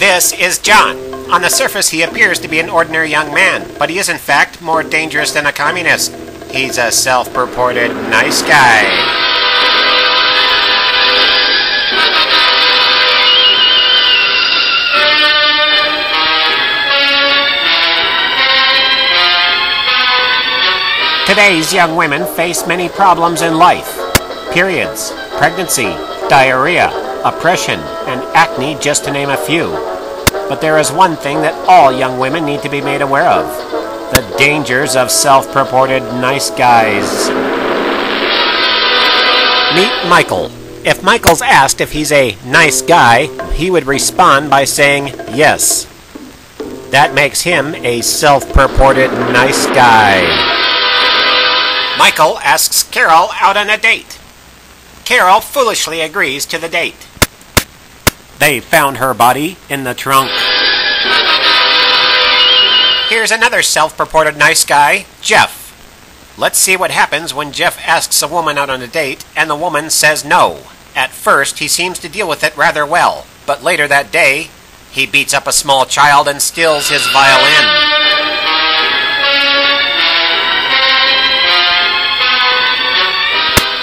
This is John. On the surface, he appears to be an ordinary young man, but he is in fact more dangerous than a communist. He's a self-purported nice guy. Today's young women face many problems in life. Periods, pregnancy, diarrhea, oppression, and acne, just to name a few. But there is one thing that all young women need to be made aware of: the dangers of self-purported nice guys. Meet Michael. If Michael's asked if he's a nice guy, he would respond by saying yes. That makes him a self-purported nice guy. Michael asks Carol out on a date. Carol foolishly agrees to the date. They found her body in the trunk. Here's another self-purported nice guy, Jeff. Let's see what happens when Jeff asks a woman out on a date and the woman says no. At first, he seems to deal with it rather well, but later that day, he beats up a small child and steals his violin.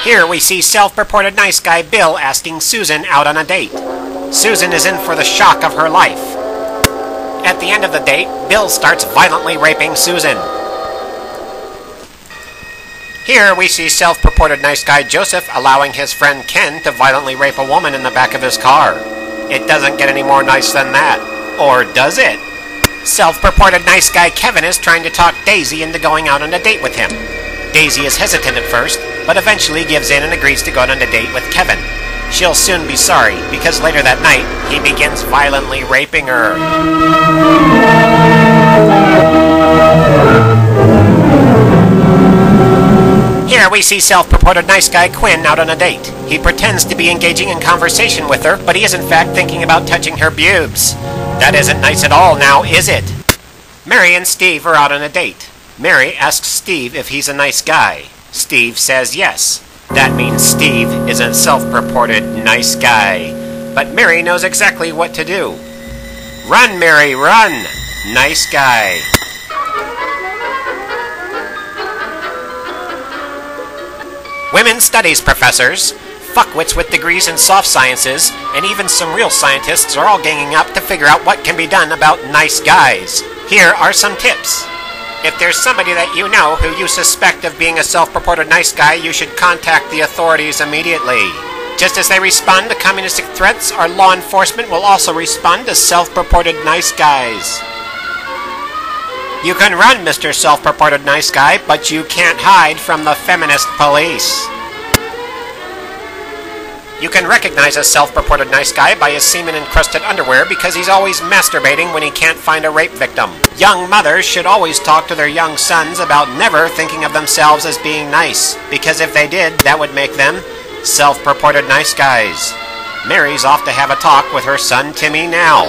Here we see self-purported nice guy Bill asking Susan out on a date. Susan is in for the shock of her life. At the end of the date, Bill starts violently raping Susan. Here we see self-purported nice guy Joseph allowing his friend Ken to violently rape a woman in the back of his car. It doesn't get any more nice than that. Or does it? Self-purported nice guy Kevin is trying to talk Daisy into going out on a date with him. Daisy is hesitant at first, but eventually gives in and agrees to go on a date with Kevin. She'll soon be sorry, because later that night, he begins violently raping her. Here we see self-purported nice guy Quinn out on a date. He pretends to be engaging in conversation with her, but he is in fact thinking about touching her pubes. That isn't nice at all now, is it? Mary and Steve are out on a date. Mary asks Steve if he's a nice guy. Steve says yes. That means Steve is a self-purported nice guy. But Mary knows exactly what to do. Run, Mary, run! Nice guy. Women's studies professors, fuckwits with degrees in soft sciences, and even some real scientists are all ganging up to figure out what can be done about nice guys. Here are some tips. If there's somebody that you know who you suspect of being a self-purported nice guy, you should contact the authorities immediately. Just as they respond to communistic threats, our law enforcement will also respond to self-purported nice guys. You can run, Mr. Self-Purported Nice Guy, but you can't hide from the feminist police. You can recognize a self-purported nice guy by his semen-encrusted underwear because he's always masturbating when he can't find a rape victim. Young mothers should always talk to their young sons about never thinking of themselves as being nice, because if they did, that would make them self-purported nice guys. Mary's off to have a talk with her son Timmy now.